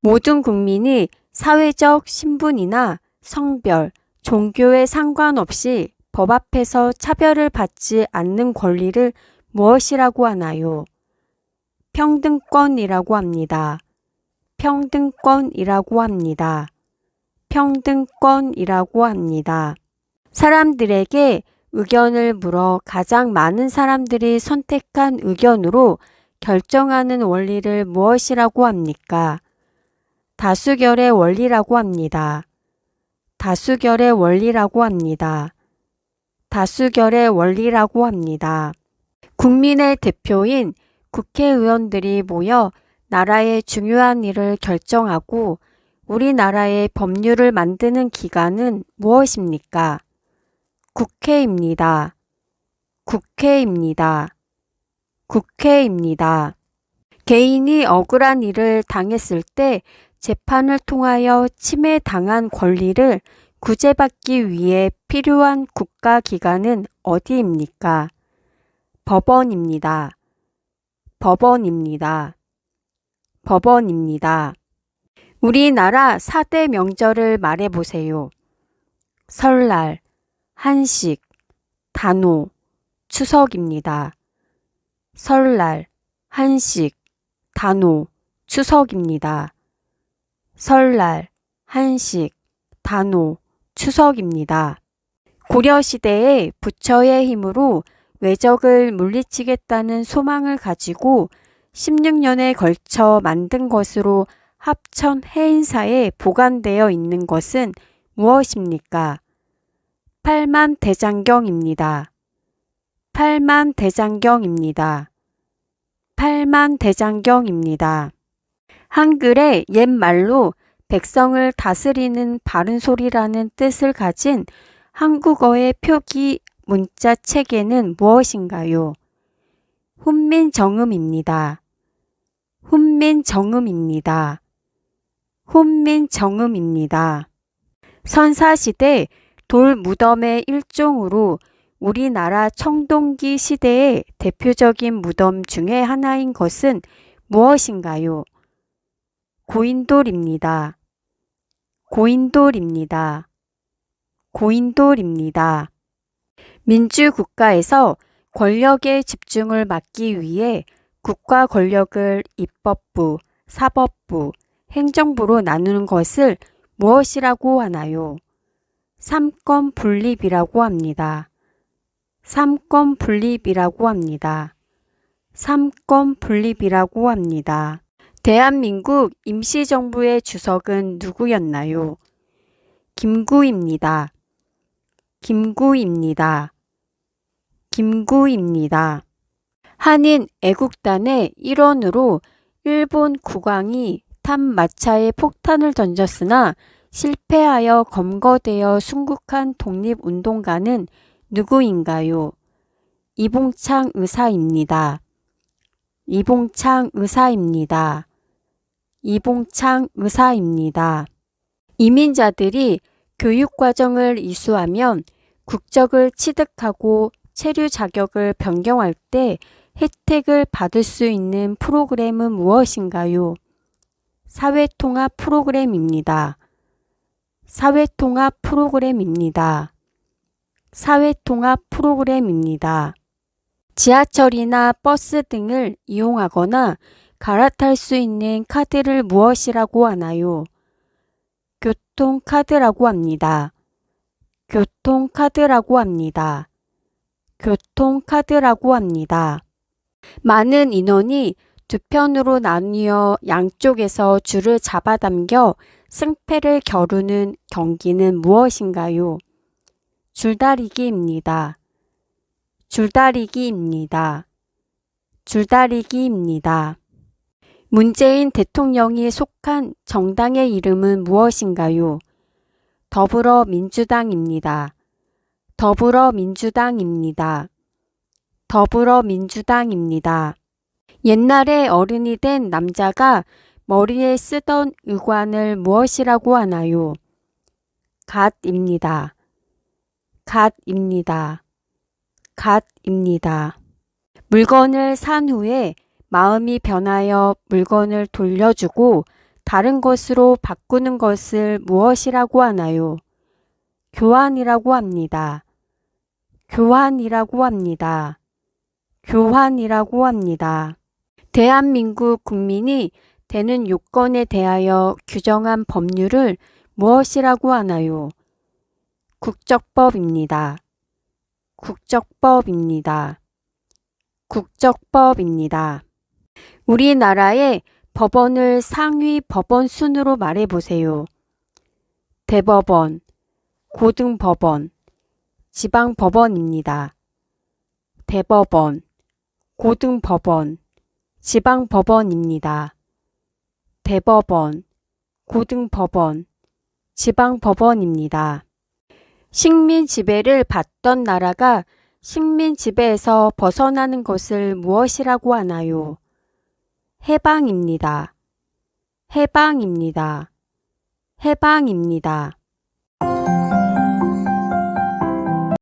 모든 국민이 사회적 신분이나 성별, 종교에 상관없이 법 앞에서 차별을 받지 않는 권리를 무엇이라고 하나요? 평등권이라고 합니다. 평등권이라고 합니다. 평등권이라고 합니다. 사람들에게 의견을 물어 가장 많은 사람들이 선택한 의견으로 결정하는 원리를 무엇이라고 합니까? 다수결의 원리라고 합니다. 다수결의 원리라고 합니다. 다수결의 원리라고 합니다. 국민의 대표인 국회의원들이 모여 나라의 중요한 일을 결정하고 우리나라의 법률을 만드는 기관은 무엇입니까? 국회입니다. 국회입니다. 국회입니다. 개인이 억울한 일을 당했을 때 재판을 통하여 침해당한 권리를 구제받기 위해 필요한 국가기관은 어디입니까? 법원입니다. 법원입니다. 법원입니다. 우리나라 4대 명절을 말해보세요. 설날, 한식, 단오, 추석입니다. 설날, 한식, 단오, 추석입니다. 설날, 한식, 단오, 추석입니다. 고려시대에 부처의 힘으로 외적을 물리치겠다는 소망을 가지고 16년에 걸쳐 만든 것으로 합천 해인사에 보관되어 있는 것은 무엇입니까? 팔만대장경입니다. 팔만대장경입니다. 팔만대장경입니다. 한글의 옛말로 백성을 다스리는 바른 소리라는 뜻을 가진 한국어의 표기 문자 체계는 무엇인가요? 훈민정음입니다. 훈민정음입니다. 훈민정음입니다. 선사시대 돌무덤의 일종으로 우리나라 청동기 시대의 대표적인 무덤 중에 하나인 것은 무엇인가요? 고인돌입니다. 고인돌입니다. 고인돌입니다. 민주국가에서 권력의 집중을 막기 위해 국가 권력을 입법부, 사법부, 행정부로 나누는 것을 무엇이라고 하나요? 삼권 분립이라고 합니다. 삼권 분립이라고 합니다. 삼권 분립이라고 합니다. 대한민국 임시정부의 주석은 누구였나요? 김구입니다. 김구입니다. 김구입니다. 한인 애국단의 일원으로 일본 국왕이 탄 마차에 폭탄을 던졌으나 실패하여 검거되어 순국한 독립운동가는 누구인가요? 이봉창 의사입니다. 이봉창 의사입니다. 이봉창 의사입니다. 이민자들이 교육과정을 이수하면 국적을 취득하고 체류 자격을 변경할 때 혜택을 받을 수 있는 프로그램은 무엇인가요? 사회통합 프로그램입니다. 사회통합 프로그램입니다. 사회통합 프로그램입니다. 지하철이나 버스 등을 이용하거나 갈아탈 수 있는 카드를 무엇이라고 하나요? 교통카드라고 합니다. 교통카드라고 합니다. 교통카드라고 합니다. 많은 인원이 두 편으로 나뉘어 양쪽에서 줄을 잡아당겨 승패를 겨루는 경기는 무엇인가요? 줄다리기입니다. 줄다리기입니다. 줄다리기입니다. 문재인 대통령이 속한 정당의 이름은 무엇인가요? 더불어민주당입니다. 더불어민주당입니다. 더불어민주당입니다. 옛날에 어른이 된 남자가 머리에 쓰던 의관을 무엇이라고 하나요? 갓입니다. 갓입니다. 갓입니다. 물건을 산 후에 마음이 변하여 물건을 돌려주고 다른 것으로 바꾸는 것을 무엇이라고 하나요? 교환이라고 합니다. 교환이라고 합니다. 교환이라고 합니다. 대한민국 국민이 되는 요건에 대하여 규정한 법률을 무엇이라고 하나요? 국적법입니다. 국적법입니다. 국적법입니다. 우리나라의 법원을 상위 법원 순으로 말해보세요. 대법원, 고등법원, 지방법원입니다. 대법원, 고등법원, 지방법원입니다. 대법원, 고등법원, 지방법원입니다. 식민 지배를 받던 나라가 식민 지배에서 벗어나는 것을 무엇이라고 하나요? 해방입니다. 해방입니다. 해방입니다.